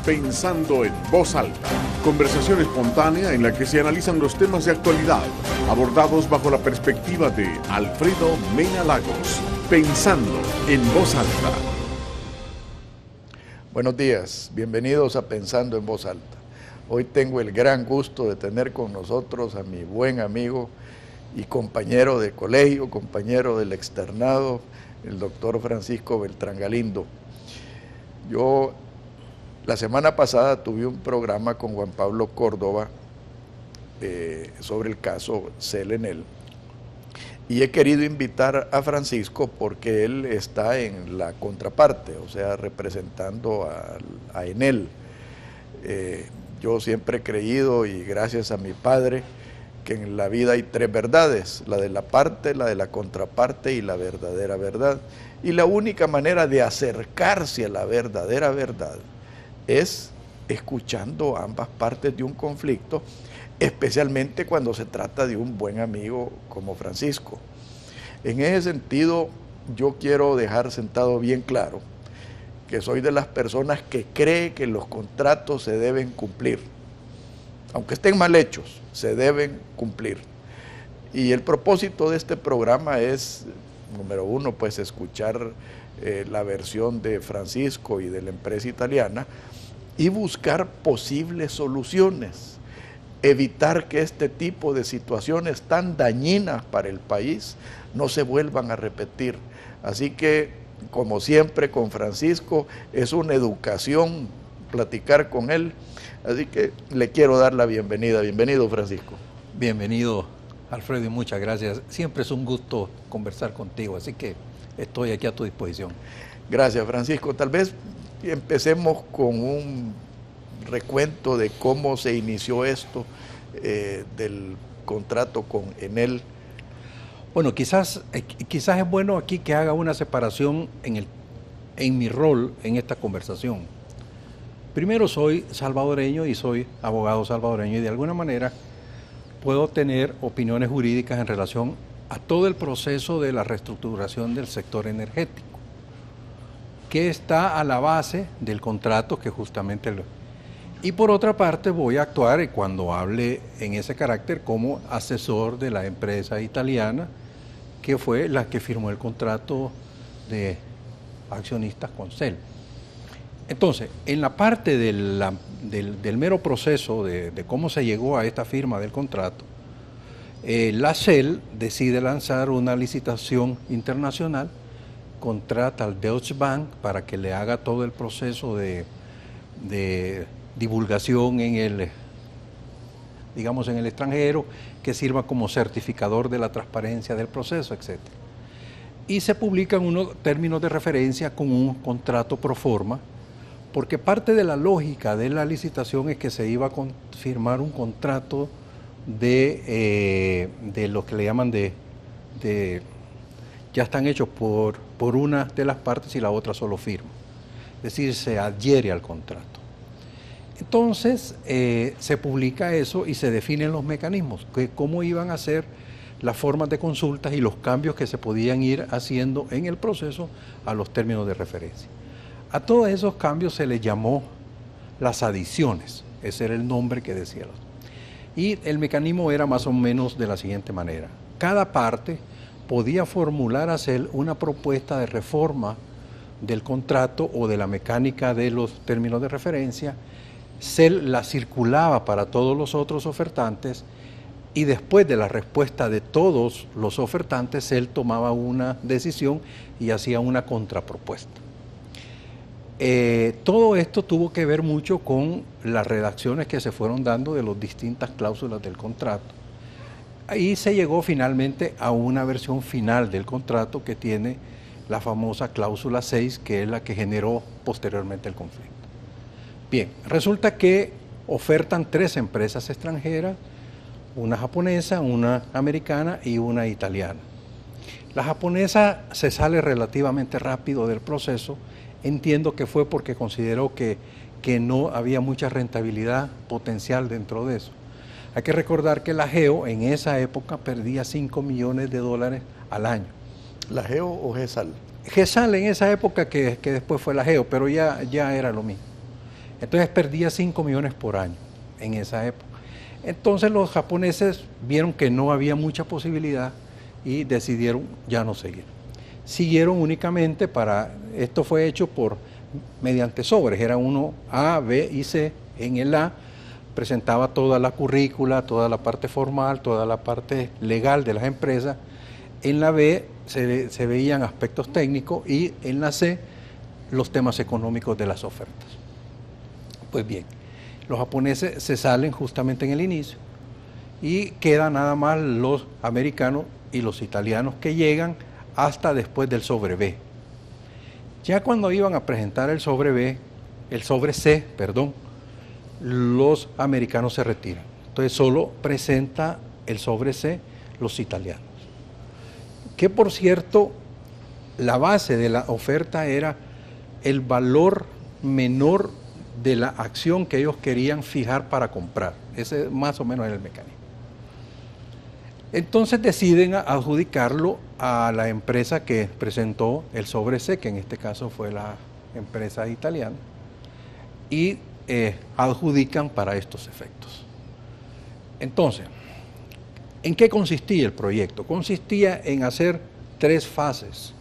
Pensando en Voz Alta, conversación espontánea en la que se analizan los temas de actualidad, abordados bajo la perspectiva de Alfredo Mena Lagos. Pensando en Voz Alta. Buenos días, bienvenidos a Pensando en Voz Alta. Hoy tengo el gran gusto de tener con nosotros a mi buen amigo y compañero de colegio, compañero del externado, el doctor Francisco Beltrán Galindo. Yo la semana pasada tuve un programa con Juan Pablo Córdoba sobre el caso Celenel y he querido invitar a Francisco porque él está en la contraparte, o sea, representando a Enel. Yo siempre he creído, y gracias a mi padre, que en la vida hay tres verdades: la de la parte, la de la contraparte y la verdadera verdad. Y la única manera de acercarse a la verdadera verdad es escuchando ambas partes de un conflicto, especialmente cuando se trata de un buen amigo como Francisco. En ese sentido, yo quiero dejar sentado bien claro que soy de las personas que cree que los contratos se deben cumplir. Aunque estén mal hechos, se deben cumplir. Y el propósito de este programa es, número uno, pues escuchar la versión de Francisco y de la empresa italiana y buscar posibles soluciones, evitar que este tipo de situaciones tan dañinas para el país no se vuelvan a repetir. Así que, como siempre con Francisco, es una educación platicar con él. Así que le quiero dar la bienvenida. Bienvenido, Francisco. Bienvenido, Alfredo, y muchas gracias. Siempre es un gusto conversar contigo, así que estoy aquí a tu disposición. Gracias, Francisco. Tal vez empecemos con un recuento de cómo se inició esto del contrato con Enel. Bueno, quizás es bueno aquí que haga una separación en mi rol en esta conversación. Primero, soy salvadoreño y soy abogado salvadoreño y de alguna manera puedo tener opiniones jurídicas en relación a todo el proceso de la reestructuración del sector energético, que está a la base del contrato que justamente Y por otra parte voy a actuar cuando hable en ese carácter como asesor de la empresa italiana que fue la que firmó el contrato de accionistas con CEL. Entonces, en la parte del mero proceso de cómo se llegó a esta firma del contrato, la CEL decide lanzar una licitación internacional, contrata al Deutsche Bank para que le haga todo el proceso de divulgación en el extranjero, que sirva como certificador de la transparencia del proceso, etc. Y se publican unos términos de referencia con un contrato pro forma, porque parte de la lógica de la licitación es que se iba a firmar un contrato de lo que le llaman ya están hechos por una de las partes y la otra solo firma. Es decir, se adhiere al contrato. Entonces, se publica eso y se definen los mecanismos, cómo iban a ser las formas de consultas y los cambios que se podían ir haciendo en el proceso a los términos de referencia. A todos esos cambios se les llamó las adiciones, ese era el nombre que decía. Y el mecanismo era más o menos de la siguiente manera: cada parte podía formular a CEL una propuesta de reforma del contrato o de la mecánica de los términos de referencia. CEL la circulaba para todos los otros ofertantes y después de la respuesta de todos los ofertantes, CEL tomaba una decisión y hacía una contrapropuesta. Todo esto tuvo que ver mucho con las redacciones que se fueron dando de las distintas cláusulas del contrato. Ahí se llegó finalmente a una versión final del contrato que tiene la famosa cláusula 6, que es la que generó posteriormente el conflicto. Bien, resulta que ofertan 3 empresas extranjeras, una japonesa, una americana y una italiana. La japonesa se sale relativamente rápido del proceso. Entiendo que fue porque consideró que no había mucha rentabilidad potencial dentro de eso. Hay que recordar que la GEO en esa época perdía $5 millones al año. ¿La GEO o GESAL? GESAL en esa época que después fue la GEO, pero ya era lo mismo. Entonces perdía 5 millones por año en esa época. Entonces los japoneses vieron que no había mucha posibilidad y decidieron ya no seguir. Siguieron únicamente esto fue hecho mediante sobres, era uno A, B y C. En el A presentaba toda la currícula, toda la parte formal, toda la parte legal de las empresas. En la B se veían aspectos técnicos y en la C los temas económicos de las ofertas. Pues bien, los japoneses se salen justamente en el inicio y quedan nada más los americanos y los italianos que llegan hasta después del sobre B. Ya cuando iban a presentar el sobre C, los americanos se retiran. Entonces solo presenta el sobre C los italianos. Que por cierto, la base de la oferta era el valor menor de la acción que ellos querían fijar para comprar. Ese más o menos era el mecanismo. Entonces deciden adjudicarlo a la empresa que presentó el sobre C, que en este caso fue la empresa italiana, y adjudican para estos efectos. Entonces, ¿en qué consistía el proyecto? Consistía en hacer 3 fases.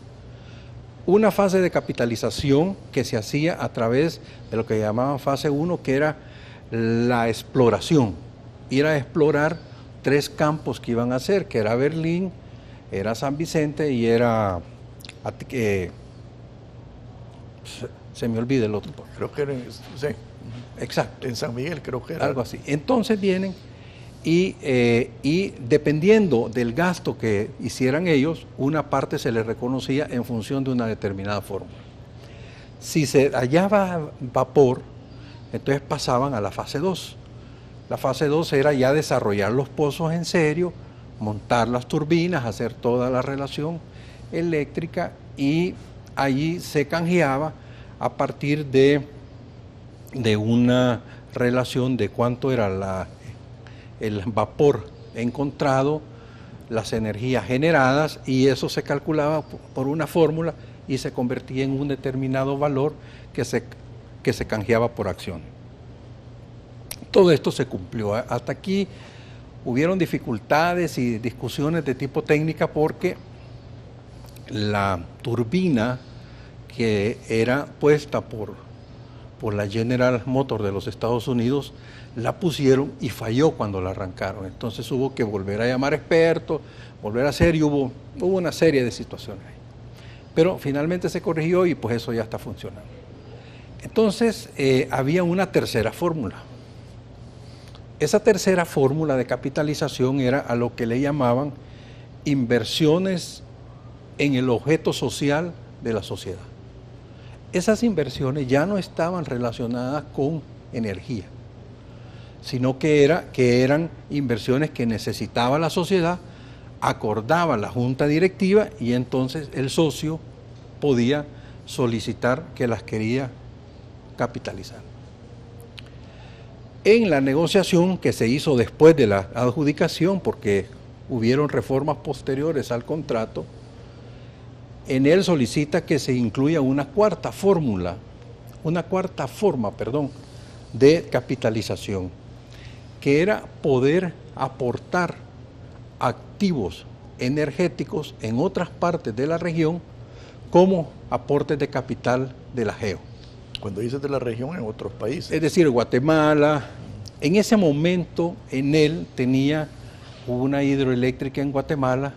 Una fase de capitalización que se hacía a través de lo que llamaban fase 1, que era la exploración. Ir a explorar 3 campos que iban a hacer, que era Berlín, era San Vicente y era... se me olvida el otro. Creo que era sí. Exacto. En San Miguel creo que era. Algo así. Entonces vienen y dependiendo del gasto que hicieran ellos, una parte se les reconocía en función de una determinada fórmula. Si se hallaba vapor, entonces pasaban a la fase 2. La fase 2 era ya desarrollar los pozos en serio, montar las turbinas, hacer toda la relación eléctrica y allí se canjeaba a partir de una relación de cuánto era el vapor encontrado, las energías generadas, y eso se calculaba por una fórmula y se convertía en un determinado valor que se canjeaba por acción. Todo esto se cumplió. Hasta aquí hubieron dificultades y discusiones de tipo técnica porque la turbina que era puesta por la General Motors de los Estados Unidos, la pusieron y falló cuando la arrancaron. Entonces hubo que volver a llamar expertos, volver a hacer, y hubo una serie de situaciones ahí. Pero finalmente se corrigió y pues eso ya está funcionando. Entonces había una tercera fórmula. Esa tercera fórmula de capitalización era a lo que le llamaban inversiones en el objeto social de la sociedad. Esas inversiones ya no estaban relacionadas con energía, sino que eran inversiones que necesitaba la sociedad, acordaba la junta directiva y entonces el socio podía solicitar que las quería capitalizar. En la negociación que se hizo después de la adjudicación, porque hubieron reformas posteriores al contrato, en él solicita que se incluya una cuarta forma de capitalización, que era poder aportar activos energéticos en otras partes de la región como aportes de capital de la GEO. Cuando dices de la región, en otros países. Es decir, Guatemala, en ese momento en él tenía una hidroeléctrica en Guatemala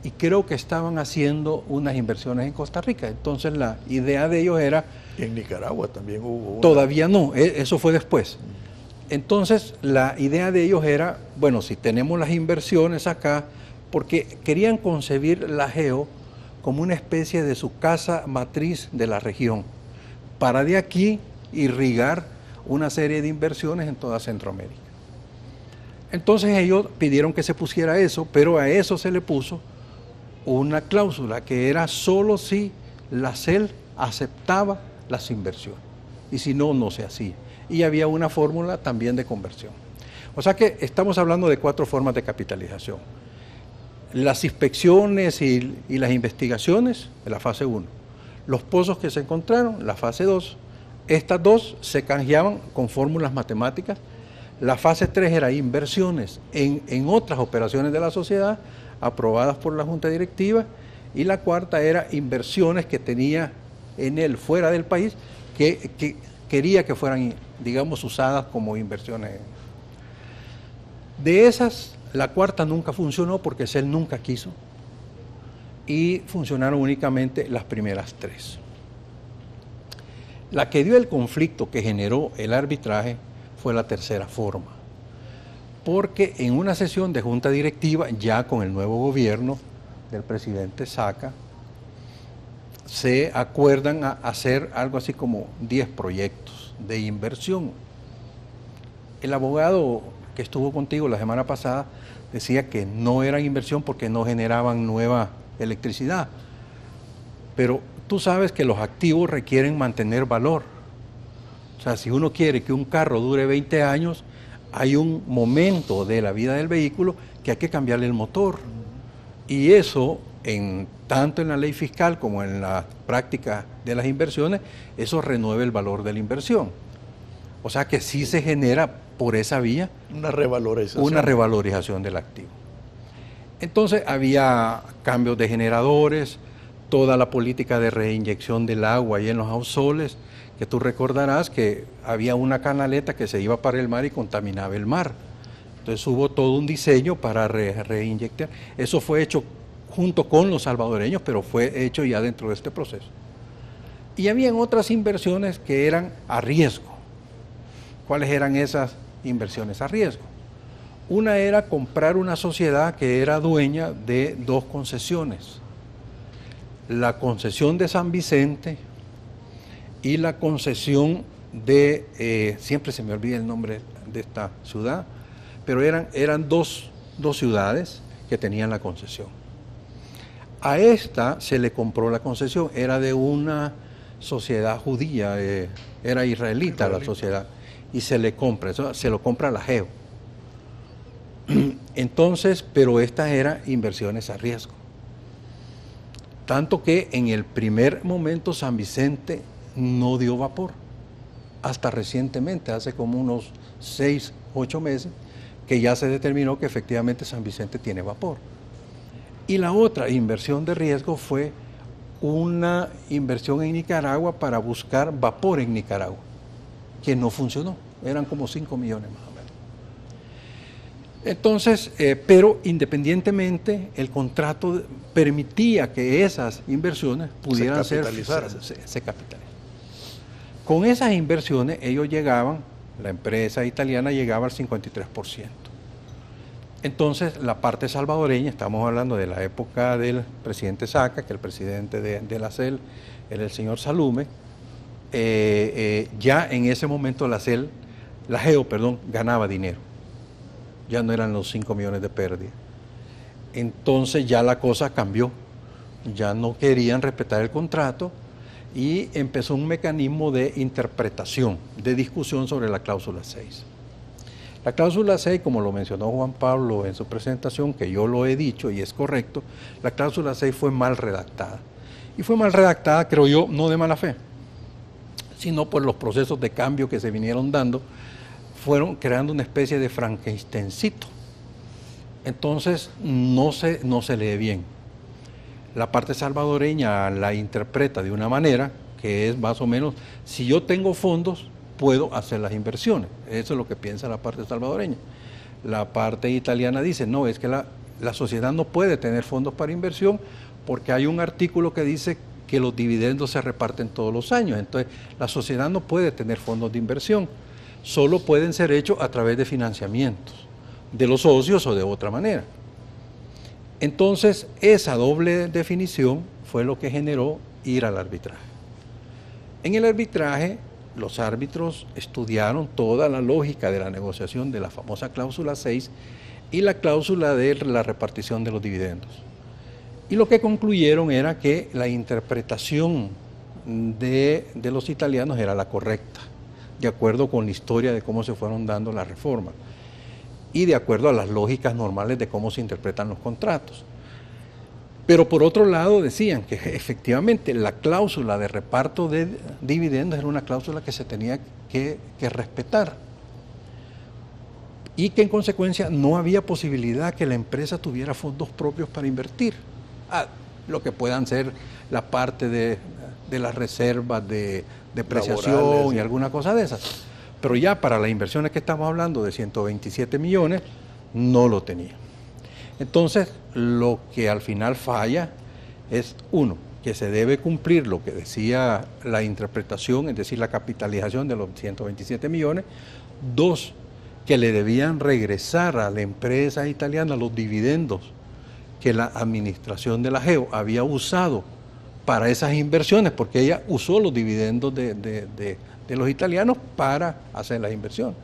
y creo que estaban haciendo unas inversiones en Costa Rica. Entonces la idea de ellos era... En Nicaragua también hubo una. Todavía no, eso fue después. Entonces la idea de ellos era, bueno, si tenemos las inversiones acá, porque querían concebir la GEO como una especie de su casa matriz de la región, para de aquí irrigar una serie de inversiones en toda Centroamérica. Entonces ellos pidieron que se pusiera eso, pero a eso se le puso una cláusula que era solo si la CEL aceptaba las inversiones y si no, no se hacía. Y había una fórmula también de conversión. O sea que estamos hablando de 4 formas de capitalización. Las inspecciones y las investigaciones, en la fase 1. Los pozos que se encontraron, la fase 2. estas dos se canjeaban con fórmulas matemáticas. La fase 3 era inversiones en otras operaciones de la sociedad aprobadas por la Junta Directiva, y la cuarta era inversiones que tenía en él fuera del país que quería que fueran, digamos, usadas como inversiones. De esas, la cuarta nunca funcionó porque él nunca quiso, y funcionaron únicamente las primeras 3. La que dio el conflicto que generó el arbitraje fue la tercera forma, porque en una sesión de junta directiva, ya con el nuevo gobierno del presidente Saca, se acuerdan a hacer algo así como 10 proyectos de inversión. El abogado que estuvo contigo la semana pasada decía que no eran inversión porque no generaban nueva electricidad, pero tú sabes que los activos requieren mantener valor. O sea, si uno quiere que un carro dure 20 años, hay un momento de la vida del vehículo que hay que cambiarle el motor. Y eso, tanto en la ley fiscal como en la práctica de las inversiones, eso renueva el valor de la inversión. O sea que sí se genera por esa vía una revalorización del activo. Entonces había cambios de generadores, toda la política de reinyección del agua ahí en los ausoles, que tú recordarás que había una canaleta que se iba para el mar y contaminaba el mar. Entonces hubo todo un diseño para reinyectar. Eso fue hecho junto con los salvadoreños, pero fue hecho ya dentro de este proceso. Y habían otras inversiones que eran a riesgo. ¿Cuáles eran esas inversiones a riesgo? Una era comprar una sociedad que era dueña de 2 concesiones. La concesión de San Vicente y la concesión de, siempre se me olvida el nombre de esta ciudad, pero eran dos ciudades que tenían la concesión. A esta se le compró la concesión, era de una sociedad judía, era israelita la sociedad, y se le compra, eso se lo compra la GEO. Entonces, pero estas eran inversiones a riesgo. Tanto que en el primer momento San Vicente no dio vapor, hasta recientemente, hace como unos 6, 8 meses, que ya se determinó que efectivamente San Vicente tiene vapor. Y la otra inversión de riesgo fue una inversión en Nicaragua para buscar vapor en Nicaragua, que no funcionó, eran como 5 millones más o menos. Entonces, pero independientemente, el contrato permitía que esas inversiones pudieran se capitalizaran. Con esas inversiones ellos llegaban, la empresa italiana llegaba al 53%. Entonces la parte salvadoreña, estamos hablando de la época del presidente Saca, que el presidente de la CEL era el señor Salume, ya en ese momento la GEO, ganaba dinero. Ya no eran los 5 millones de pérdida. Entonces ya la cosa cambió, ya no querían respetar el contrato y empezó un mecanismo de interpretación, de discusión sobre la cláusula 6. La cláusula 6, como lo mencionó Juan Pablo en su presentación, que yo lo he dicho y es correcto, la cláusula 6 fue mal redactada. Y fue mal redactada, creo yo, no de mala fe, sino por los procesos de cambio que se vinieron dando, fueron creando una especie de Frankensteincito. Entonces no se lee bien. La parte salvadoreña la interpreta de una manera que es más o menos, si yo tengo fondos, puedo hacer las inversiones. Eso es lo que piensa la parte salvadoreña. La parte italiana dice, no, es que la sociedad no puede tener fondos para inversión porque hay un artículo que dice que los dividendos se reparten todos los años. Entonces, la sociedad no puede tener fondos de inversión. Solo pueden ser hechos a través de financiamientos, de los socios o de otra manera. Entonces, esa doble definición fue lo que generó ir al arbitraje. En el arbitraje, los árbitros estudiaron toda la lógica de la negociación de la famosa cláusula 6 y la cláusula de la repartición de los dividendos. Y lo que concluyeron era que la interpretación de los italianos era la correcta, de acuerdo con la historia de cómo se fueron dando las reformas y de acuerdo a las lógicas normales de cómo se interpretan los contratos. Pero por otro lado decían que efectivamente la cláusula de reparto de dividendos era una cláusula que se tenía que respetar y que en consecuencia no había posibilidad que la empresa tuviera fondos propios para invertir. Lo que puedan ser la parte de las reservas de depreciación laborales, y alguna cosa de esas. Pero ya para las inversiones que estamos hablando de 127 millones, no lo tenía. Entonces, lo que al final falla es, uno, que se debe cumplir lo que decía la interpretación, es decir, la capitalización de los 127 millones. Dos, que le debían regresar a la empresa italiana los dividendos que la administración de la GEO había usado para esas inversiones, porque ella usó los dividendos de los italianos para hacer las inversiones.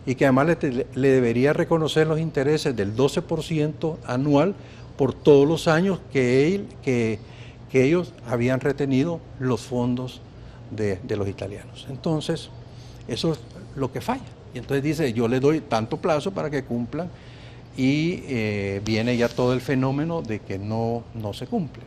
Y que además le debería reconocer los intereses del 12% anual por todos los años que ellos habían retenido los fondos de los italianos. Entonces, eso es lo que falla. Y entonces dice, yo le doy tanto plazo para que cumplan, y viene ya todo el fenómeno de que no se cumple.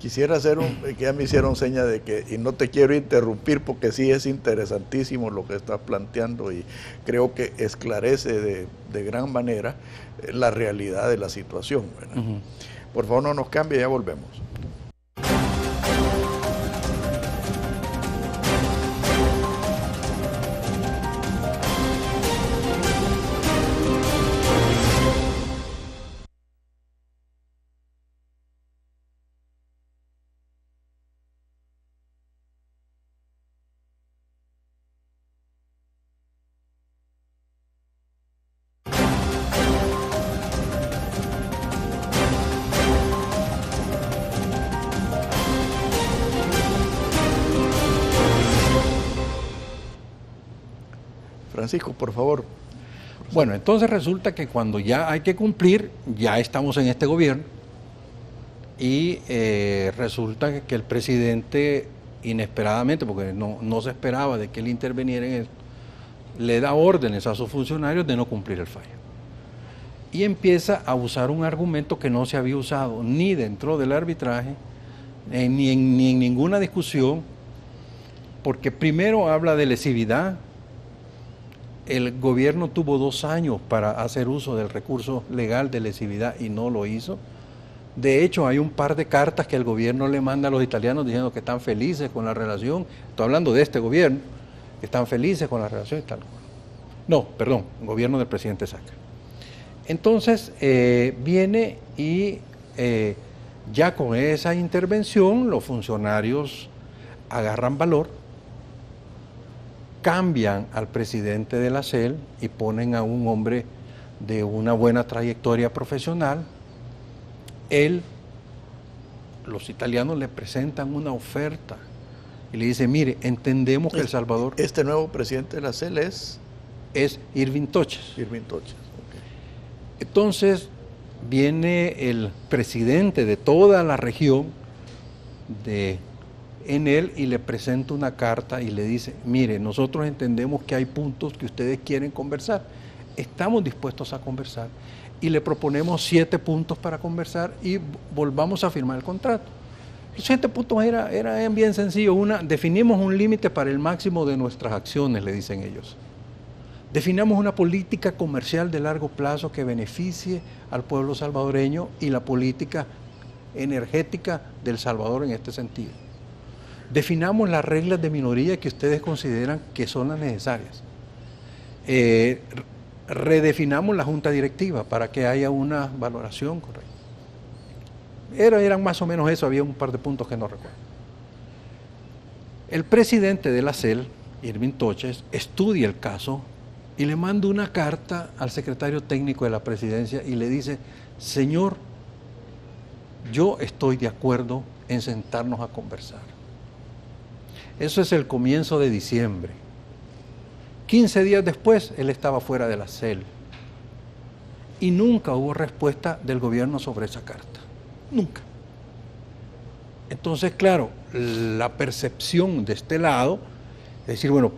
Quisiera hacer que ya me hicieron seña de que, y no te quiero interrumpir porque sí es interesantísimo lo que estás planteando y creo que esclarece de gran manera la realidad de la situación, ¿verdad? Uh-huh. Por favor, no nos cambie, ya volvemos. Francisco, por favor. Bueno, entonces resulta que cuando ya hay que cumplir, ya estamos en este gobierno y resulta que el presidente inesperadamente, porque no se esperaba de que él interviniera en esto, le da órdenes a sus funcionarios de no cumplir el fallo. Y empieza a usar un argumento que no se había usado ni dentro del arbitraje, ni en ninguna discusión, porque primero habla de lesividad. El gobierno tuvo 2 años para hacer uso del recurso legal de lesividad y no lo hizo. De hecho, hay un par de cartas que el gobierno le manda a los italianos diciendo que están felices con la relación. Estoy hablando de este gobierno, que están felices con la relación y tal. No, perdón, el gobierno del presidente Saca. Entonces, viene y ya con esa intervención los funcionarios agarran valor, cambian al presidente de la CEL y ponen a un hombre de una buena trayectoria profesional. Los italianos le presentan una oferta y le dicen, mire, entendemos que El Salvador... Este nuevo presidente de la CEL es Irving Toches. Irving Toches, okay. Entonces viene el presidente de toda la región en él y le presenta una carta y le dice, mire, nosotros entendemos que hay puntos que ustedes quieren conversar, estamos dispuestos a conversar y le proponemos 7 puntos para conversar y volvamos a firmar el contrato. Los 7 puntos eran bien sencillos. Definimos un límite para el máximo de nuestras acciones, le dicen ellos. Definamos una política comercial de largo plazo que beneficie al pueblo salvadoreño y la política energética del Salvador en este sentido. Definamos las reglas de minoría que ustedes consideran que son las necesarias. Redefinamos la junta directiva para que haya una valoración correcta. Eran más o menos eso, había un par de puntos que no recuerdo. El presidente de la CEL, Irving Toches, estudia el caso y le manda una carta al secretario técnico de la presidencia y le dice, señor, yo estoy de acuerdo en sentarnos a conversar. Eso es el comienzo de diciembre. 15 días después, él estaba fuera de la CEL. Y nunca hubo respuesta del gobierno sobre esa carta. Nunca. Entonces, claro, la percepción de este lado, es decir, bueno,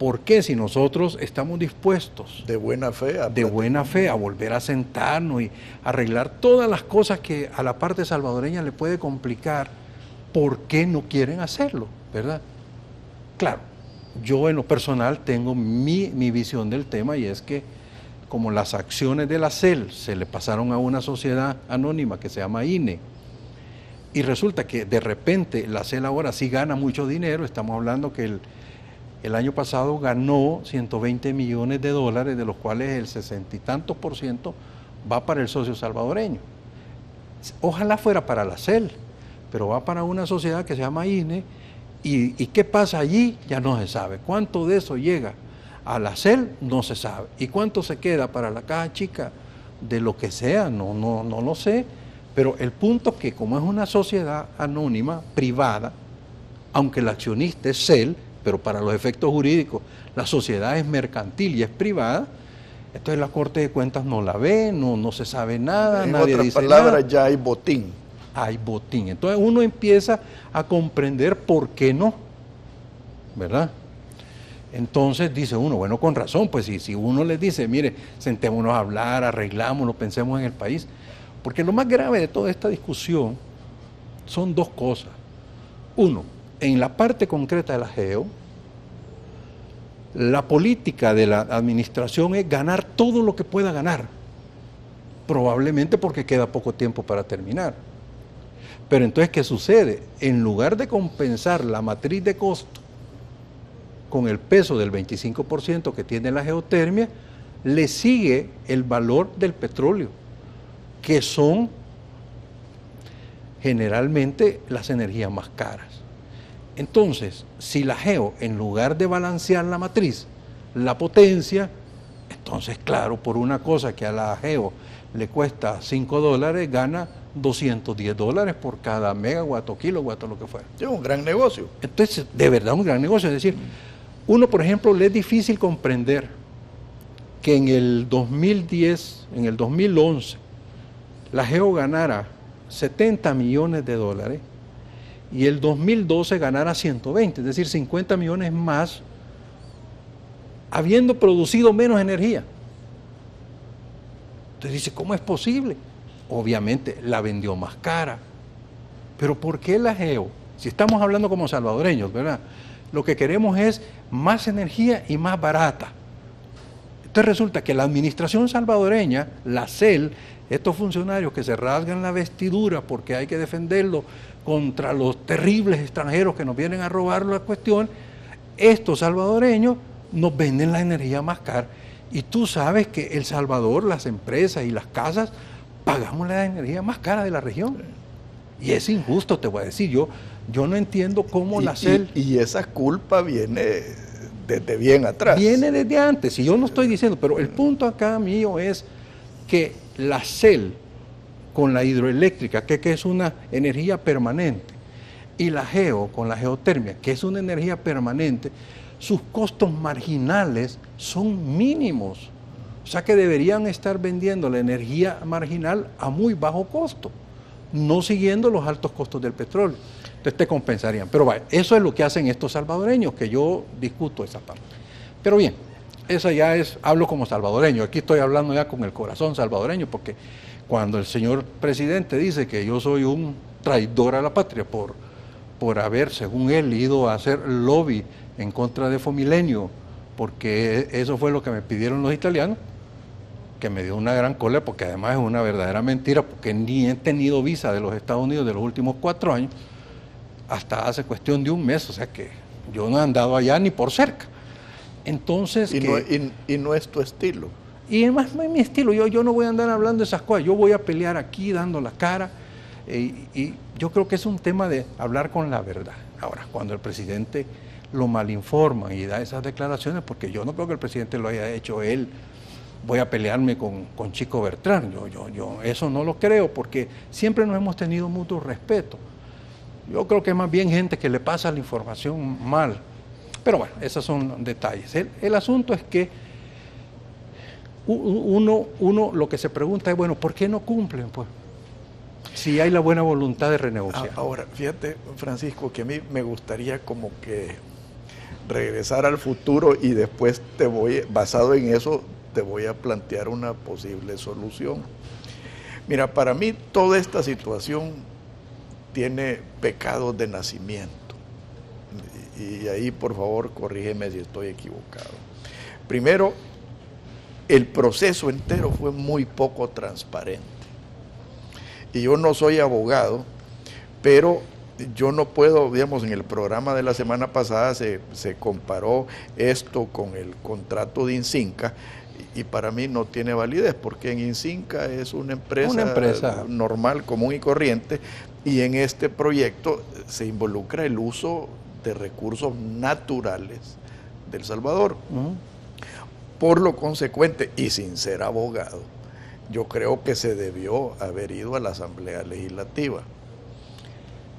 ¿por qué si nosotros estamos dispuestos de buena fe a volver a sentarnos y arreglar todas las cosas que a la parte salvadoreña le puede complicar, ¿por qué no quieren hacerlo? ¿Verdad? Claro, yo en lo personal tengo mi visión del tema, y es que como las acciones de la CEL se le pasaron a una sociedad anónima que se llama INE, y resulta que de repente la CEL ahora sí gana mucho dinero. Estamos hablando que el año pasado ganó 120 millones de dólares, de los cuales el 60 y tantos % va para el socio salvadoreño. Ojalá fuera para la CEL, pero va para una sociedad que se llama INE, y ¿qué pasa allí? Ya no se sabe. ¿Cuánto de eso llega a la CEL? No se sabe. ¿Y cuánto se queda para la caja chica de lo que sea? No lo sé. Pero el punto es que como es una sociedad anónima, privada, aunque el accionista es CEL, pero para los efectos jurídicos la sociedad es mercantil y es privada, entonces la Corte de Cuentas no la ve, no se sabe nada, nadie dice nada. En otras palabras, ya hay botín. Hay botín. Entonces uno empieza a comprender por qué no, ¿verdad? Entonces dice uno, bueno, con razón, pues si uno les dice, mire, sentémonos a hablar, arreglámonos, pensemos en el país. Porque lo más grave de toda esta discusión son dos cosas. Uno, en la parte concreta de la GEO, la política de la administración es ganar todo lo que pueda ganar, probablemente porque queda poco tiempo para terminar. Pero entonces, ¿qué sucede? En lugar de compensar la matriz de costo con el peso del 25% que tiene la geotermia, le sigue el valor del petróleo, que son generalmente las energías más caras. Entonces, si la geo, en lugar de balancear la matriz, la potencia, entonces, claro, por una cosa que a la geo le cuesta $5, gana $210 por cada megawatt o kilowatt o lo que fuera. Es un gran negocio. Entonces, de verdad, un gran negocio. Es decir, uno, por ejemplo, le es difícil comprender que en el 2010, en el 2011, la GEO ganara 70 millones de dólares y el 2012 ganara 120, es decir, 50 millones más, habiendo producido menos energía. Entonces dice, ¿cómo es posible? Obviamente la vendió más cara. Pero ¿por qué la GEO? Si estamos hablando como salvadoreños, ¿verdad? Lo que queremos es más energía y más barata. Entonces resulta que la administración salvadoreña, la CEL, estos funcionarios que se rasgan la vestidura porque hay que defenderlo contra los terribles extranjeros que nos vienen a robar la cuestión, estos salvadoreños nos venden la energía más cara. Y tú sabes que El Salvador, las empresas y las casas, pagamos la energía más cara de la región. Y es injusto, te voy a decir. Yo no entiendo cómo la CEL... Y esa culpa viene desde bien atrás. Viene desde antes, y yo no estoy diciendo, pero el punto acá mío es que la CEL, con la hidroeléctrica, que es una energía permanente, y la GEO, con la geotermia, que es una energía permanente, sus costos marginales son mínimos. O sea que deberían estar vendiendo la energía marginal a muy bajo costo, no siguiendo los altos costos del petróleo. Entonces te compensarían. Pero vaya, eso es lo que hacen estos salvadoreños, que yo discuto esa parte. Pero bien, esa ya es, hablo como salvadoreño, aquí estoy hablando ya con el corazón salvadoreño, porque cuando el señor presidente dice que yo soy un traidor a la patria por haber, según él, ido a hacer lobby en contra de Fomilenio, porque eso fue lo que me pidieron los italianos, que me dio una gran cólera, porque además es una verdadera mentira, porque ni he tenido visa de los Estados Unidos de los últimos 4 años, hasta hace cuestión de un mes, o sea que yo no he andado allá ni por cerca. Entonces... Y no es tu estilo. Y además no es mi estilo, yo no voy a andar hablando de esas cosas, yo voy a pelear aquí dando la cara, y yo creo que es un tema de hablar con la verdad. Ahora, cuando el presidente lo malinforma y da esas declaraciones, porque yo no creo que el presidente lo haya hecho él, voy a pelearme con Chico Bertrán, yo eso no lo creo, porque siempre nos hemos tenido mutuo respeto. Yo creo que es más bien gente que le pasa la información mal. Pero bueno, esos son detalles. El asunto es que uno lo que se pregunta es, bueno, ¿por qué no cumplen? Pues, si hay la buena voluntad de renegociar. Ahora, fíjate, Francisco, que a mí me gustaría como que regresar al futuro y después basado en eso, te voy a plantear una posible solución. Mira, para mí toda esta situación tiene pecados de nacimiento. Y ahí, por favor, corrígeme si estoy equivocado. Primero, el proceso entero fue muy poco transparente. Y yo no soy abogado, pero yo no puedo, digamos, en el programa de la semana pasada se comparó esto con el contrato de Incinca, y para mí no tiene validez, porque en Incinca es una empresa normal, común y corriente, y en este proyecto se involucra el uso de recursos naturales del Salvador. Por lo consecuente, y sin ser abogado, yo creo que se debió haber ido a la Asamblea Legislativa.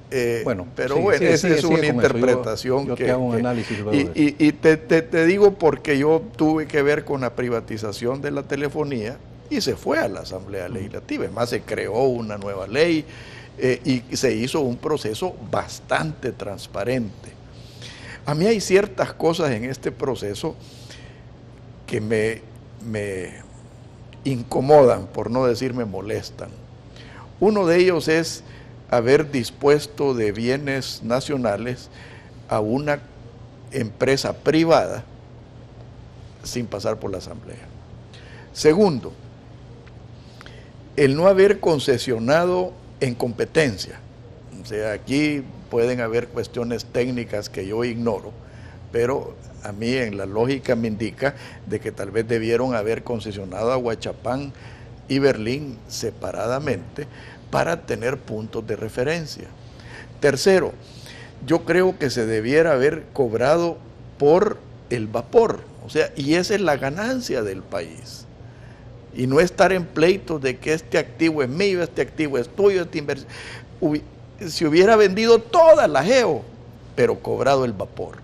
Pero bueno, esa es una interpretación. Yo te hago un análisis luego y te digo porque yo tuve que ver con la privatización de la telefonía y se fue a la Asamblea Legislativa. Además, se creó una nueva ley y se hizo un proceso bastante transparente. A mí hay ciertas cosas en este proceso que me incomodan, por no decir me molestan. Uno de ellos es haber dispuesto de bienes nacionales a una empresa privada sin pasar por la Asamblea. Segundo, el no haber concesionado en competencia. O sea, aquí pueden haber cuestiones técnicas que yo ignoro, pero a mí en la lógica me indica de que tal vez debieron haber concesionado a Huachapán y Berlín separadamente para tener puntos de referencia. Tercero, yo creo que se debiera haber cobrado por el vapor, o sea, y esa es la ganancia del país. Y no estar en pleitos de que este activo es mío, este activo es tuyo, esta inversión. Se hubiera vendido toda la GEO, pero cobrado el vapor.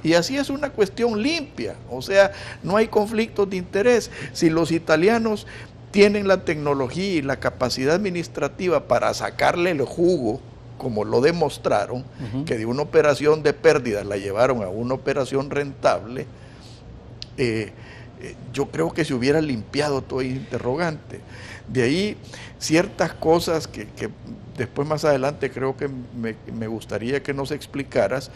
Y así es una cuestión limpia, o sea, no hay conflictos de interés. Si los italianos tienen la tecnología y la capacidad administrativa para sacarle el jugo, como lo demostraron, que de una operación de pérdidas la llevaron a una operación rentable, yo creo que se hubiera limpiado todo el interrogante. De ahí ciertas cosas que después más adelante creo que me gustaría que nos explicaras,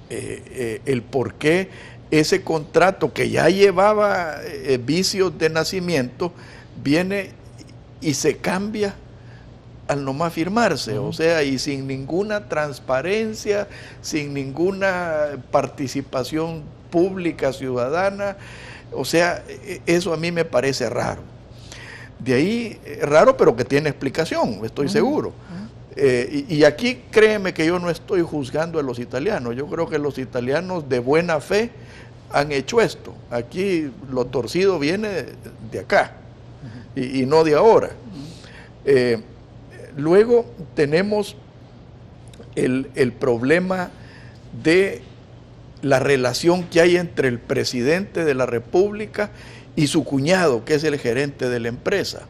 el por qué ese contrato que ya llevaba vicios de nacimiento viene y se cambia al nomás firmarse, o sea, y sin ninguna transparencia, sin ninguna participación pública ciudadana. O sea, eso a mí me parece raro. De ahí, raro, pero que tiene explicación, estoy seguro. Y aquí créeme que yo no estoy juzgando a los italianos, yo creo que los italianos de buena fe han hecho esto. Aquí lo torcido viene de acá y no de ahora. Luego tenemos el problema de la relación que hay entre el presidente de la República y su cuñado, que es el gerente de la empresa.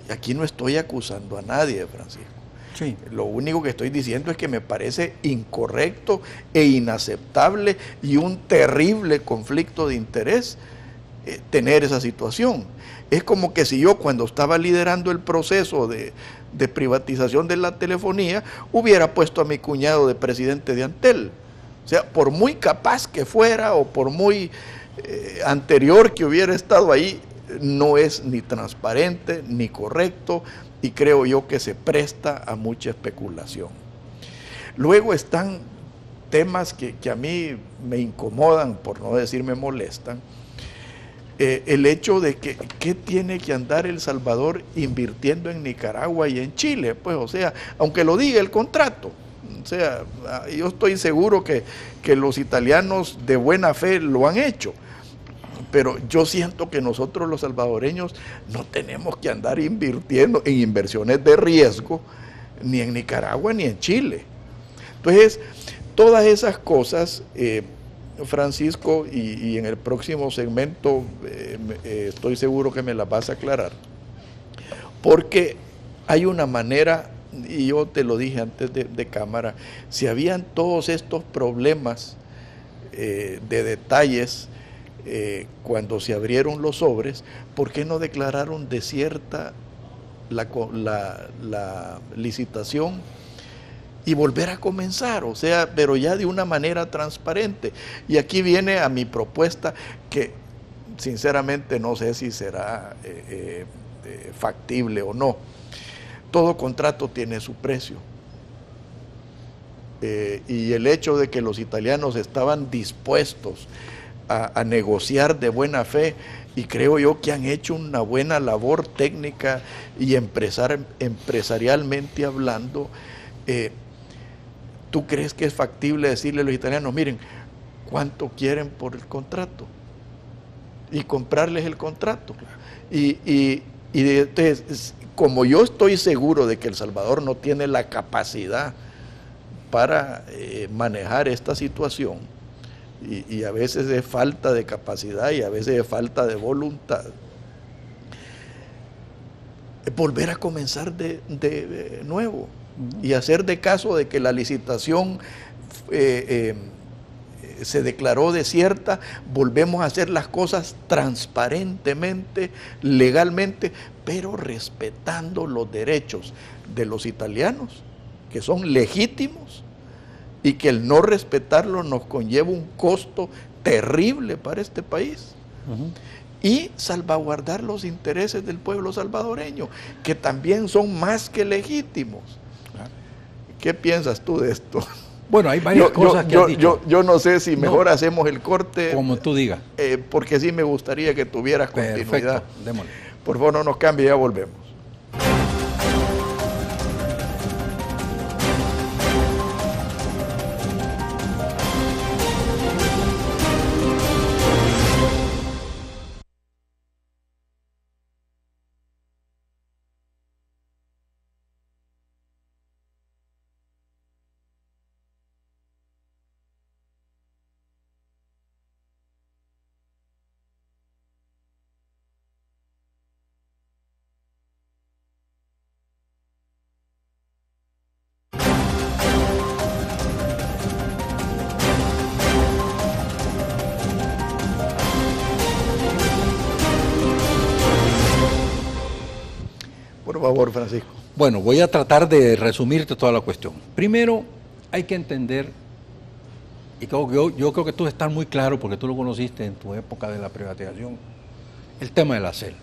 Y aquí no estoy acusando a nadie, Francisco. Sí. Lo único que estoy diciendo es que me parece incorrecto e inaceptable y un terrible conflicto de interés tener esa situación. Es como que si yo, cuando estaba liderando el proceso de privatización de la telefonía, hubiera puesto a mi cuñado de presidente de Antel. O sea, por muy capaz que fuera o por muy anterior que hubiera estado ahí, no es ni transparente ni correcto, y creo yo que se presta a mucha especulación. Luego están temas que a mí me incomodan, por no decir me molestan. El hecho de que ¿qué tiene que andar El Salvador invirtiendo en Nicaragua y en Chile? Pues, o sea, aunque lo diga el contrato. O sea, yo estoy seguro que los italianos de buena fe lo han hecho. Pero yo siento que nosotros los salvadoreños no tenemos que andar invirtiendo en inversiones de riesgo ni en Nicaragua ni en Chile. Entonces, todas esas cosas, Francisco, y en el próximo segmento estoy seguro que me las vas a aclarar, porque hay una manera, y yo te lo dije antes de cámara, si habían todos estos problemas de detalles cuando se abrieron los sobres, ¿por qué no declararon desierta la licitación y volver a comenzar? O sea, pero ya de una manera transparente. Y aquí viene a mi propuesta que sinceramente no sé si será factible o no. Todo contrato tiene su precio. Y el hecho de que los italianos estaban dispuestos a negociar de buena fe, y creo yo que han hecho una buena labor técnica y empresarialmente hablando, ¿tú crees que es factible decirle a los italianos, miren, cuánto quieren por el contrato? Y comprarles el contrato. Y entonces, como yo estoy seguro de que El Salvador no tiene la capacidad para manejar esta situación, y a veces es falta de capacidad y a veces es falta de voluntad, volver a comenzar de nuevo y hacer de caso de que la licitación se declaró desierta, volvemos a hacer las cosas transparentemente, legalmente, pero respetando los derechos de los italianos, que son legítimos, y que el no respetarlo nos conlleva un costo terrible para este país. Y salvaguardar los intereses del pueblo salvadoreño, que también son más que legítimos. ¿Qué piensas tú de esto? Bueno, hay varias cosas que has dicho. Yo no sé si mejor hacemos el corte. Como tú digas. Porque sí me gustaría que tuvieras continuidad. Perfecto, démosle. Por favor, no nos cambie, ya volvemos. Por favor, Francisco. Bueno, voy a tratar de resumirte toda la cuestión. Primero, hay que entender, y yo creo que tú estás muy claro porque tú lo conociste en tu época de la privatización, el tema de la CEL.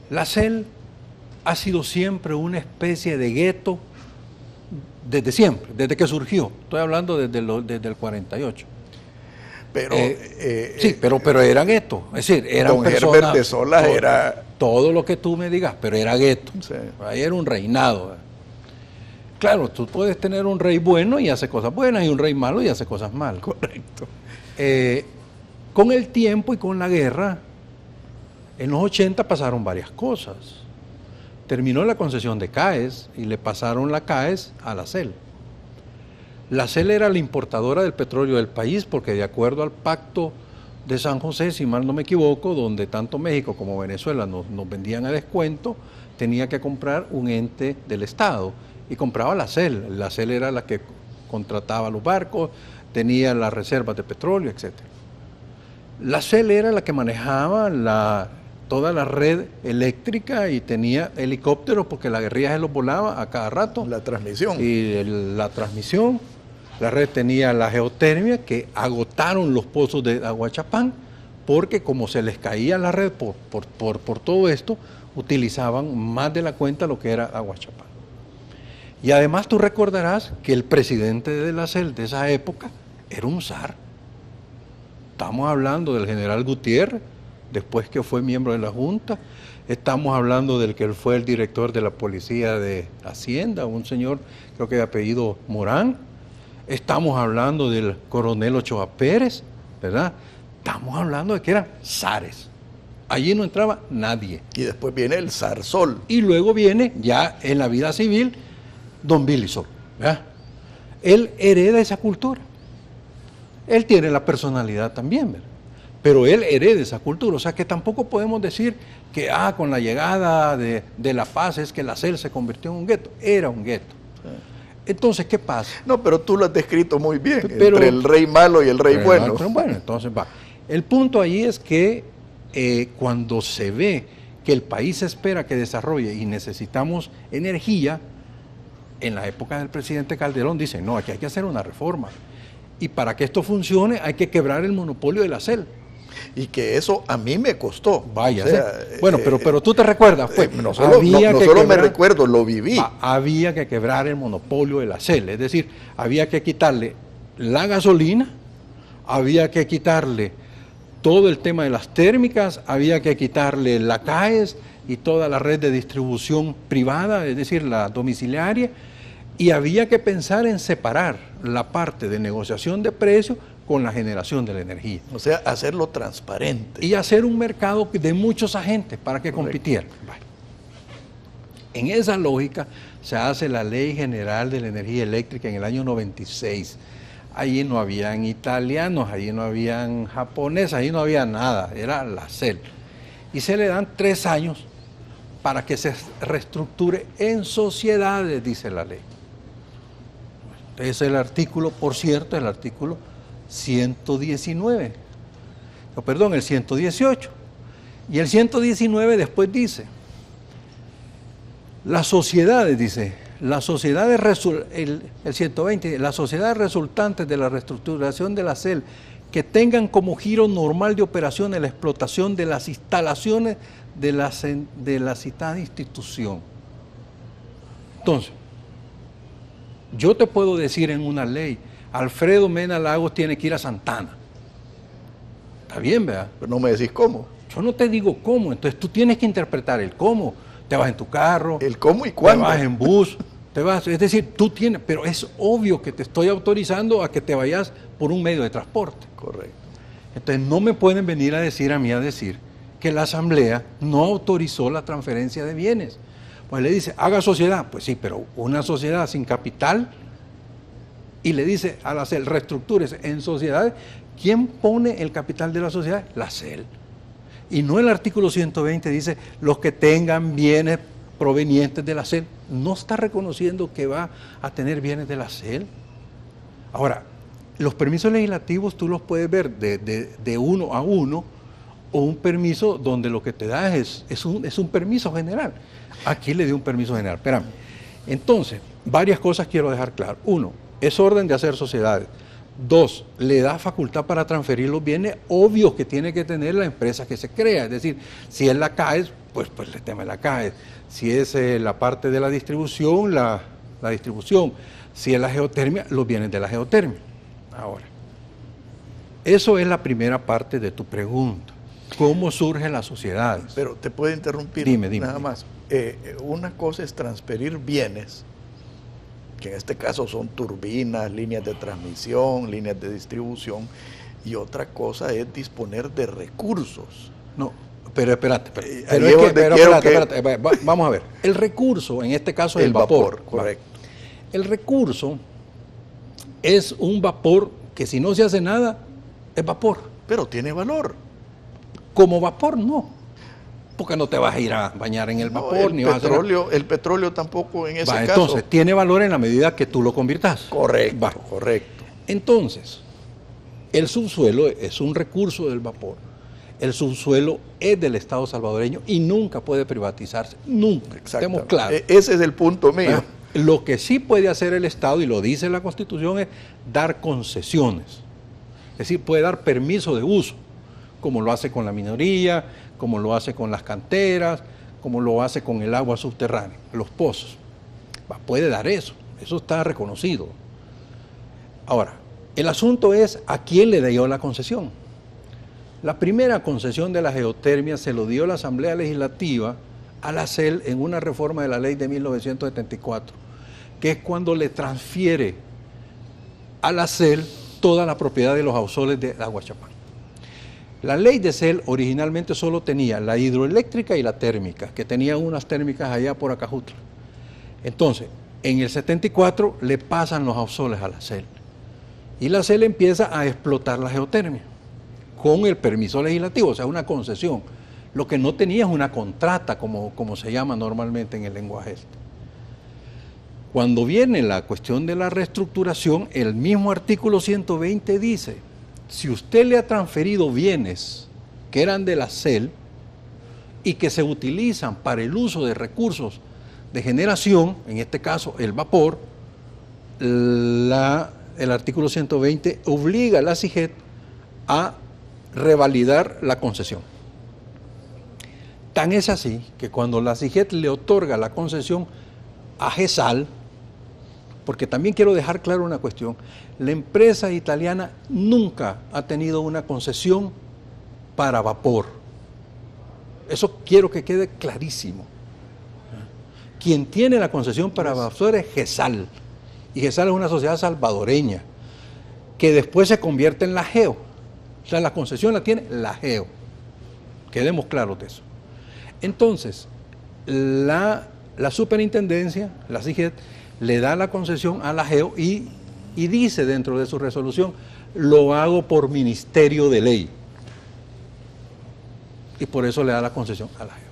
La CEL ha sido siempre una especie de gueto desde siempre, desde que surgió. Estoy hablando desde el 48. Pero, sí, pero era gueto. Es decir, eran don personas... Herbert de Sola era... Todo lo que tú me digas, pero era gueto. Sí. Ahí era un reinado. Claro, tú puedes tener un rey bueno y hace cosas buenas, y un rey malo y hace cosas malas. Correcto. Con el tiempo y con la guerra, en los 80 pasaron varias cosas. Terminó la concesión de CAES y le pasaron la CAES a la CEL. La CEL era la importadora del petróleo del país porque de acuerdo al pacto de San José, si mal no me equivoco, donde tanto México como Venezuela nos vendían a descuento, tenía que comprar un ente del Estado y compraba la CEL. La CEL era la que contrataba los barcos, tenía las reservas de petróleo, etc. La CEL era la que manejaba toda la red eléctrica y tenía helicópteros porque la guerrilla se los volaba a cada rato. La transmisión. Y la transmisión. La red tenía la geotermia, que agotaron los pozos de Aguachapán, porque como se les caía la red por todo esto, utilizaban más de la cuenta lo que era Aguachapán. Y además tú recordarás que el presidente de la CEL de esa época era un zar. Estamos hablando del general Gutiérrez, después que fue miembro de la Junta. Estamos hablando del que él fue el director de la Policía de Hacienda, un señor, creo que de apellido Morán. Estamos hablando del coronel Ochoa Pérez, ¿verdad? Estamos hablando de que eran zares. Allí no entraba nadie. Y después viene el zarzol. Y luego viene, ya en la vida civil, don Billy Sol, ¿verdad? Él hereda esa cultura. Él tiene la personalidad también, ¿verdad? Pero él hereda esa cultura. O sea que tampoco podemos decir que con la llegada de la paz es que la CEL se convirtió en un gueto. Era un gueto. Entonces, ¿qué pasa? No, pero tú lo has descrito muy bien, Pero, entre el rey malo y el rey bueno. Bueno, entonces va. El punto ahí es que cuando se ve que el país espera que desarrolle y necesitamos energía, en la época del presidente Calderón dicen, no, aquí hay que hacer una reforma. Y para que esto funcione hay que quebrar el monopolio de la CEL. Y que eso a mí me costó. Vaya, bueno, pero tú te recuerdas, pues, no solo me recuerdo, lo viví. Había que quebrar el monopolio de la CEL, es decir, había que quitarle la gasolina, había que quitarle todo el tema de las térmicas, había que quitarle la CAES y toda la red de distribución privada, es decir, la domiciliaria, y había que pensar en separar la parte de negociación de precios con la generación de la energía. O sea, hacerlo transparente. Y hacer un mercado de muchos agentes para que compitieran. Vale. En esa lógica se hace la Ley General de la Energía Eléctrica en el año 96. Allí no habían italianos, allí no habían japoneses, allí no había nada, era la CEL. Y se le dan 3 años para que se reestructure en sociedades, dice la ley. Es el artículo, por cierto, el artículo 119, no, perdón, el 118. Y el 119 después dice, las sociedades, dice, las sociedades, el 120, las sociedades resultantes de la reestructuración de la CEL que tengan como giro normal de operaciones la explotación de las instalaciones de la citada institución. Entonces, yo te puedo decir en una ley, Alfredo Mena Lagos tiene que ir a Santana. Está bien, ¿verdad? Pero no me decís cómo. Yo no te digo cómo, entonces tú tienes que interpretar el cómo. Te vas en tu carro. El cómo y cuándo. Te vas en bus, es decir, tú tienes, pero es obvio que te estoy autorizando a que te vayas por un medio de transporte. Correcto. Entonces no me pueden venir a decir que la Asamblea no autorizó la transferencia de bienes. Pues le dice, haga sociedad. Pues sí, pero una sociedad sin capital, y le dice a la CEL, reestructúrese en sociedades. ¿Quién pone el capital de la sociedad? La CEL. Y no el artículo 120 dice, los que tengan bienes provenientes de la CEL. No está reconociendo que va a tener bienes de la CEL. Ahora, los permisos legislativos tú los puedes ver de 1 a 1, o un permiso donde lo que te da es un permiso general. Aquí le dio un permiso general. Espérame. Entonces, varias cosas quiero dejar claro. 1, es orden de hacer sociedades. 2, le da facultad para transferir los bienes obvios que tiene que tener la empresa que se crea. Es decir, si es la CAES, pues el tema de la CAES. Si es la parte de la distribución, la distribución. Si es la geotermia, los bienes de la geotermia. Ahora, eso es la primera parte de tu pregunta. ¿Cómo surgen las sociedades? Pero te puedo interrumpir nada más. Una cosa es transferir bienes, que en este caso son turbinas, líneas de transmisión, líneas de distribución, y otra cosa es disponer de recursos. No, pero espérate. Vamos a ver. El recurso, en este caso es el vapor. Correcto. El recurso es un vapor que si no se hace nada, es vapor. Pero tiene valor. Como vapor, no. Porque no te vas a ir a bañar en el vapor. El petróleo tampoco en ese caso. Entonces, tiene valor en la medida que tú lo conviertas. Correcto, correcto. Entonces, el subsuelo es un recurso del vapor. El subsuelo es del Estado salvadoreño y nunca puede privatizarse. Nunca. Estemos claros. Ese es el punto mío. Lo que sí puede hacer el Estado, y lo dice la Constitución, es dar concesiones. Es decir, puede dar permiso de uso, como lo hace con la minería, como lo hace con las canteras, como lo hace con el agua subterránea, los pozos. Puede dar eso está reconocido. Ahora, el asunto es a quién le dio la concesión. La primera concesión de la geotermia se lo dio la Asamblea Legislativa a la CEL en una reforma de la ley de 1974, que es cuando le transfiere a la CEL toda la propiedad de los ausoles de Aguachapán. La ley de CEL originalmente solo tenía la hidroeléctrica y la térmica, que tenían unas térmicas allá por Acajutla. Entonces, en el 74 le pasan los ausoles a la CEL. Y la CEL empieza a explotar la geotermia con el permiso legislativo, o sea, una concesión. Lo que no tenía es una contrata, como se llama normalmente en el lenguaje este. Cuando viene la cuestión de la reestructuración, el mismo artículo 120 dice, si usted le ha transferido bienes que eran de la CEL y que se utilizan para el uso de recursos de generación, en este caso el vapor, el artículo 120 obliga a la CIGET a revalidar la concesión. Tan es así que cuando la CIGET le otorga la concesión a GESAL, porque también quiero dejar claro una cuestión, la empresa italiana nunca ha tenido una concesión para vapor. Eso quiero que quede clarísimo. Quien tiene la concesión para vapor es GESAL, y GESAL es una sociedad salvadoreña, que después se convierte en la GEO. O sea, la concesión la tiene la GEO. Quedemos claros de eso. Entonces, la superintendencia, la CIGET, le da la concesión a la GEO y dice dentro de su resolución, lo hago por ministerio de ley. Y por eso le da la concesión a la GEO.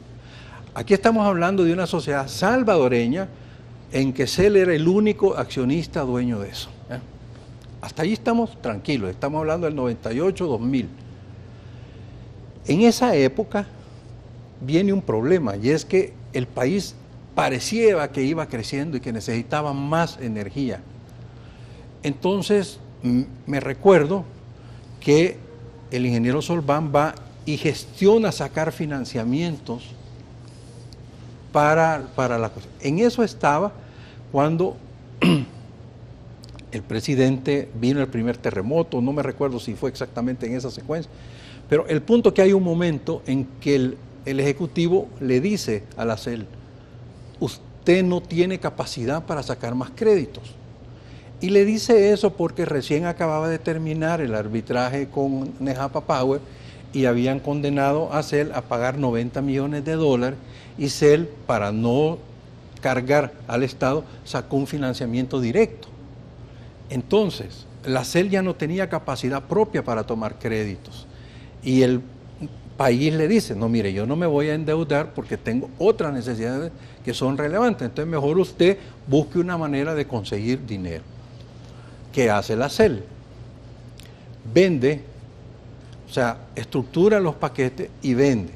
Aquí estamos hablando de una sociedad salvadoreña en que CEL era el único accionista dueño de eso. Hasta ahí estamos tranquilos, estamos hablando del 98-2000. En esa época viene un problema, y es que el país parecía que iba creciendo y que necesitaba más energía. Entonces, me recuerdo que el ingeniero Solván va y gestiona sacar financiamientos para la cosa. En eso estaba cuando el presidente vino el primer terremoto, no me recuerdo si fue exactamente en esa secuencia, pero el punto es que hay un momento en que el Ejecutivo le dice a la CEL, usted no tiene capacidad para sacar más créditos. Y le dice eso porque recién acababa de terminar el arbitraje con Nejapa Power y habían condenado a CEL a pagar $90 millones y CEL, para no cargar al Estado, sacó un financiamiento directo. Entonces, la CEL ya no tenía capacidad propia para tomar créditos y el país le dice, no, mire, yo no me voy a endeudar porque tengo otras necesidades que son relevantes, entonces mejor usted busque una manera de conseguir dinero. ¿Qué hace la CEL? Vende, o sea, estructura los paquetes y vende.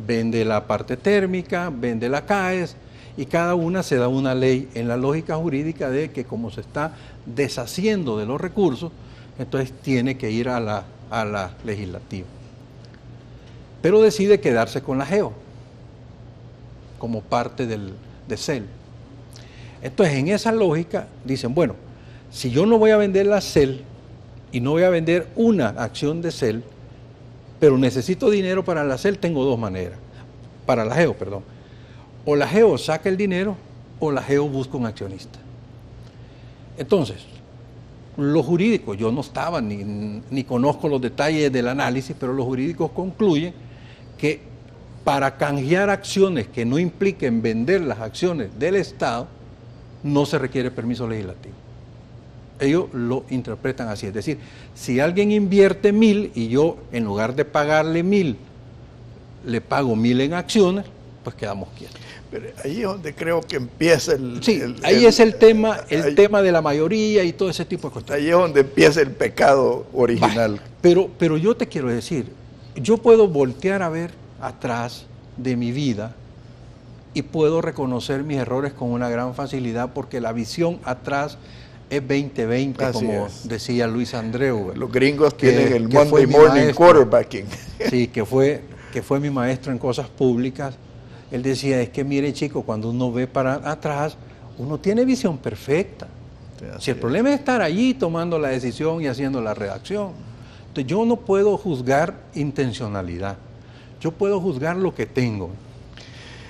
Vende la parte térmica, vende la CAES, y cada una se da una ley en la lógica jurídica de que como se está deshaciendo de los recursos, entonces tiene que ir a la legislativa. Pero decide quedarse con la GEO como parte de CEL. Entonces, en esa lógica, dicen, bueno, si yo no voy a vender la CEL y no voy a vender una acción de CEL, pero necesito dinero para la CEL, tengo dos maneras, para la GEO, perdón. O la GEO saca el dinero o la GEO busca un accionista. Entonces, los jurídicos, yo no estaba ni conozco los detalles del análisis, pero los jurídicos concluyen que para canjear acciones que no impliquen vender las acciones del Estado, no se requiere permiso legislativo. Ellos lo interpretan así, es decir, si alguien invierte 1.000 y yo en lugar de pagarle 1.000, le pago 1.000 en acciones, pues quedamos quietos. Pero ahí es donde creo que empieza ahí es el tema de la mayoría y todo ese tipo de cuestiones. Ahí es donde empieza el pecado original. Pero yo te quiero decir, yo puedo voltear a ver atrás de mi vida y puedo reconocer mis errores con una gran facilidad porque la visión atrás es 2020, así como decía Luis Andreu. Los gringos tienen el Monday Morning Quarterbacking. Sí, que fue mi maestro en cosas públicas. Él decía, es que mire chico, cuando uno ve para atrás, uno tiene visión perfecta. Si el problema es estar allí tomando la decisión y haciendo la redacción. Entonces yo no puedo juzgar intencionalidad, yo puedo juzgar lo que tengo.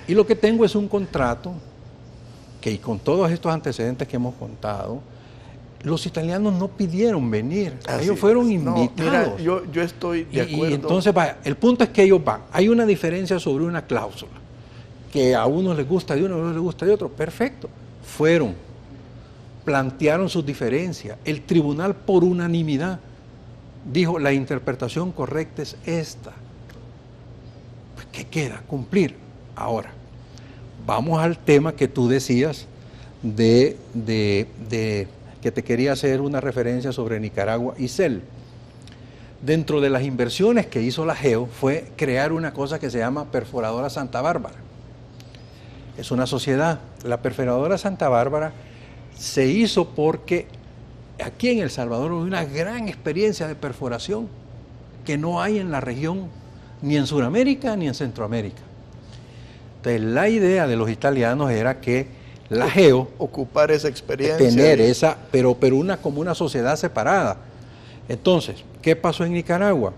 Y lo que tengo es un contrato que, y con todos estos antecedentes que hemos contado, los italianos no pidieron venir, ellos fueron invitados. No, mira, yo estoy de acuerdo. Y entonces, vaya, el punto es que ellos van. Hay una diferencia sobre una cláusula, que a unos les gusta de uno, a otros les gusta de otro. Perfecto. Fueron, plantearon sus diferencias. El tribunal, por unanimidad, dijo, la interpretación correcta es esta. Pues, ¿qué queda? Cumplir. Ahora, vamos al tema que tú decías que te quería hacer una referencia sobre Nicaragua y CEL. Dentro de las inversiones que hizo la GEO fue crear una cosa que se llama Perforadora Santa Bárbara. Es una sociedad. La Perforadora Santa Bárbara se hizo porque aquí en El Salvador hay una gran experiencia de perforación que no hay en la región, ni en Sudamérica ni en Centroamérica. Entonces la idea de los italianos era que la GEO ocupar esa experiencia, tener esa, pero como una sociedad separada. Entonces, ¿qué pasó en Nicaragua?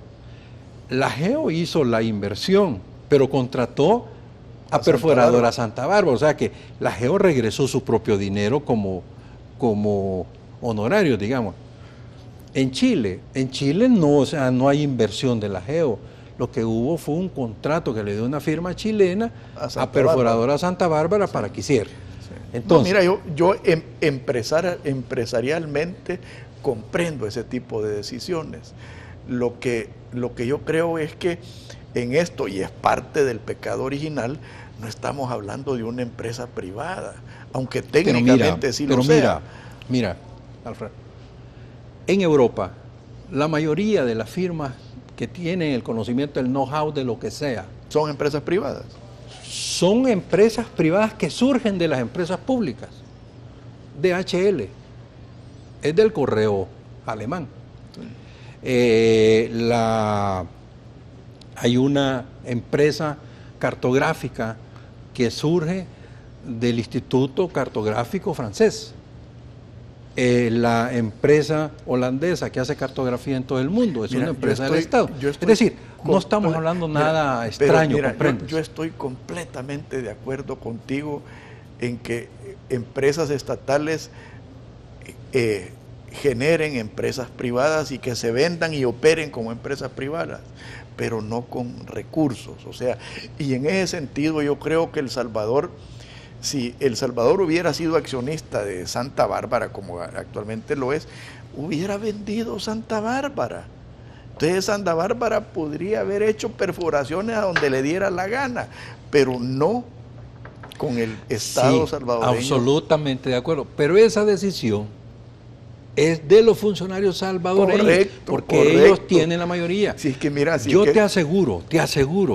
La GEO hizo la inversión, pero contrató a Perforadora Santa Bárbara, o sea que la GEO regresó su propio dinero como honorario, digamos. En Chile no, o sea, no hay inversión de la GEO. Lo que hubo fue un contrato que le dio una firma chilena a Perforadora Santa Bárbara para que hiciera. Entonces, no, mira, yo empresarialmente comprendo ese tipo de decisiones. Lo que yo creo es que en esto, y es parte del pecado original, no estamos hablando de una empresa privada, aunque técnicamente sí lo sea. Mira, Alfredo, en Europa, la mayoría de las firmas que tienen el conocimiento, el know-how de lo que sea, son empresas privadas. Son empresas privadas que surgen de las empresas públicas. DHL es del correo alemán. Hay una empresa cartográfica que surge del Instituto Cartográfico francés. La empresa holandesa que hace cartografía en todo el mundo es una empresa del Estado. Es decir, no estamos hablando nada extraño. Yo estoy completamente de acuerdo contigo en que empresas estatales generen empresas privadas y que se vendan y operen como empresas privadas, pero no con recursos. O sea, y en ese sentido yo creo que El Salvador, si El Salvador hubiera sido accionista de Santa Bárbara, como actualmente lo es, hubiera vendido Santa Bárbara. Entonces Santa Bárbara podría haber hecho perforaciones a donde le diera la gana, pero no con el Estado salvadoreño. Absolutamente de acuerdo. Pero esa decisión es de los funcionarios salvadoreños, porque ellos tienen la mayoría. Si es que mira, yo te aseguro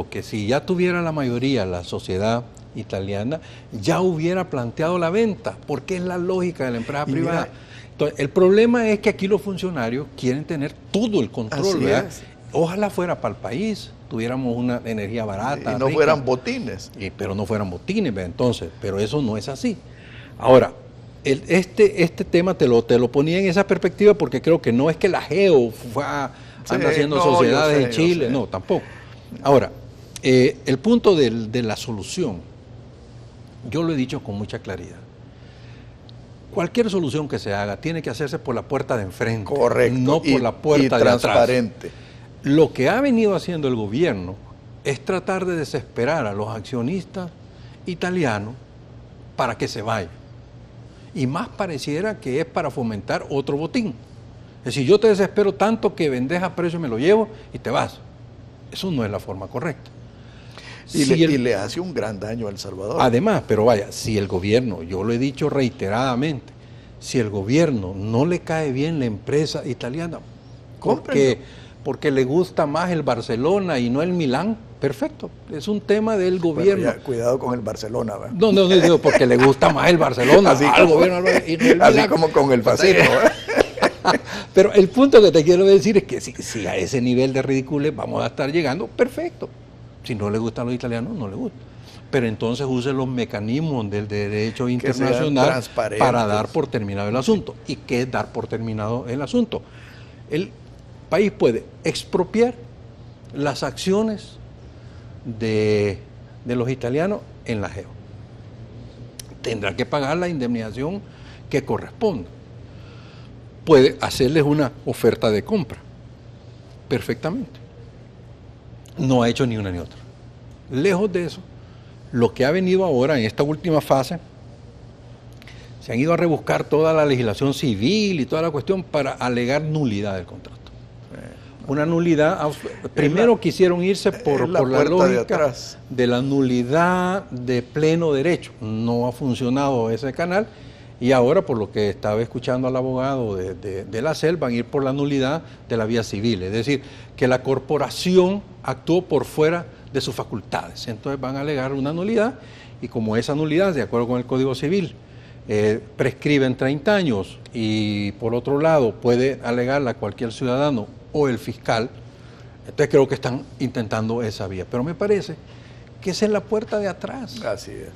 que si ya tuviera la mayoría la sociedad italiana, ya hubiera planteado la venta, porque es la lógica de la empresa privada. Mira, entonces, el problema es que aquí los funcionarios quieren tener todo el control, ¿verdad? Ojalá fuera para el país, tuviéramos una energía barata. Y no rica, fueran botines. Pero no fueran botines, ¿verdad? Entonces, pero eso no es así. Ahora, este tema te lo ponía en esa perspectiva porque creo que no es que la GEO anda haciendo sociedades en Chile, no, tampoco. Ahora, el punto de la solución, yo lo he dicho con mucha claridad. Cualquier solución que se haga tiene que hacerse por la puerta de enfrente, correcto, no por la puerta de transparente. Atrás. Lo que ha venido haciendo el gobierno es tratar de desesperar a los accionistas italianos para que se vayan. Y más pareciera que es para fomentar otro botín. Es decir, yo te desespero tanto que vendes a precio y me lo llevo y te vas. Eso no es la forma correcta. Y le hace un gran daño a El Salvador. Además, pero vaya, si el gobierno, yo lo he dicho reiteradamente, si el gobierno no le cae bien la empresa italiana, porque le gusta más el Barcelona y no el Milán, perfecto, es un tema del gobierno. Ya, cuidado con el Barcelona, ¿verdad? No digo porque le gusta más el Barcelona al gobierno y no el Milán. Así como con el fascismo, Pero el punto que te quiero decir es que si a ese nivel de ridiculez vamos a estar llegando, perfecto. Si no le gustan los italianos, no le gusta. Pero entonces use los mecanismos del derecho internacional para dar por terminado el asunto. ¿Y qué es dar por terminado el asunto? El país puede expropiar las acciones de los italianos en la GEO. Tendrá que pagar la indemnización que corresponda. Puede hacerles una oferta de compra. Perfectamente. No ha hecho ni una ni otra. Lejos de eso, lo que ha venido ahora en esta última fase, se han ido a rebuscar toda la legislación civil y toda la cuestión para alegar nulidad del contrato. Una nulidad, primero quisieron irse por la lógica de la nulidad de pleno derecho. No ha funcionado ese canal Y ahora, por lo que estaba escuchando al abogado de la CEL, van a ir por la nulidad de la vía civil. Es decir, que la corporación actuó por fuera de sus facultades. Entonces van a alegar una nulidad, y como esa nulidad, de acuerdo con el Código Civil, prescribe en 30 años, y por otro lado puede alegarla cualquier ciudadano o el fiscal, entonces creo que están intentando esa vía. Pero me parece que es en la puerta de atrás. Así es.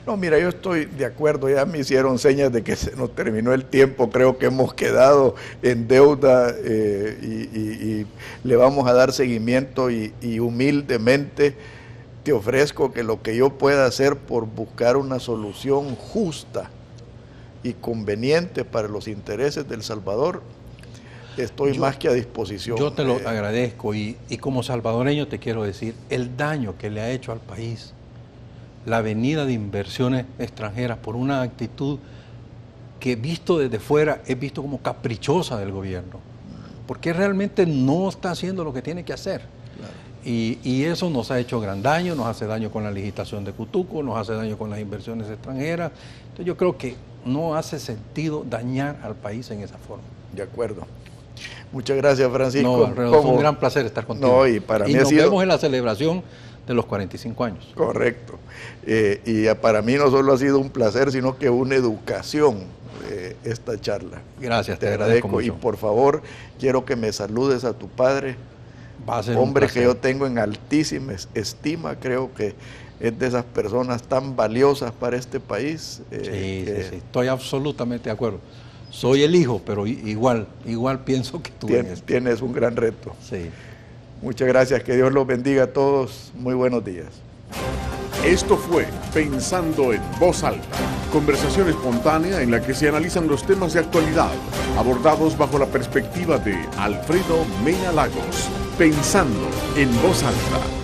No, mira, yo estoy de acuerdo, ya me hicieron señas de que se nos terminó el tiempo, creo que hemos quedado en deuda y le vamos a dar seguimiento y humildemente te ofrezco que lo que yo pueda hacer por buscar una solución justa y conveniente para los intereses del Salvador, estoy más que a disposición. Yo te lo agradezco y como salvadoreño te quiero decir el daño que le ha hecho al país la venida de inversiones extranjeras por una actitud que visto desde fuera es visto como caprichosa del gobierno, porque realmente no está haciendo lo que tiene que hacer. Claro. Y eso nos ha hecho gran daño, nos hace daño con la legislación de Cutuco, nos hace daño con las inversiones extranjeras. Entonces yo creo que no hace sentido dañar al país en esa forma. De acuerdo. Muchas gracias, Francisco. No, Alfredo, fue un gran placer estar contigo. No, y para mí nos vemos en la celebración de los 45 años. Correcto. Y para mí no solo ha sido un placer, sino que una educación esta charla. Gracias, te agradezco mucho. Y por favor, quiero que me saludes a tu padre, hombre que yo tengo en altísima estima, creo que es de esas personas tan valiosas para este país. Sí, estoy absolutamente de acuerdo. Soy el hijo, pero igual pienso que tú tienes un gran reto. Sí. Muchas gracias, que Dios los bendiga a todos. Muy buenos días. Esto fue Pensando en Voz Alta, conversación espontánea en la que se analizan los temas de actualidad, abordados bajo la perspectiva de Alfredo Mena Lagos. Pensando en Voz Alta.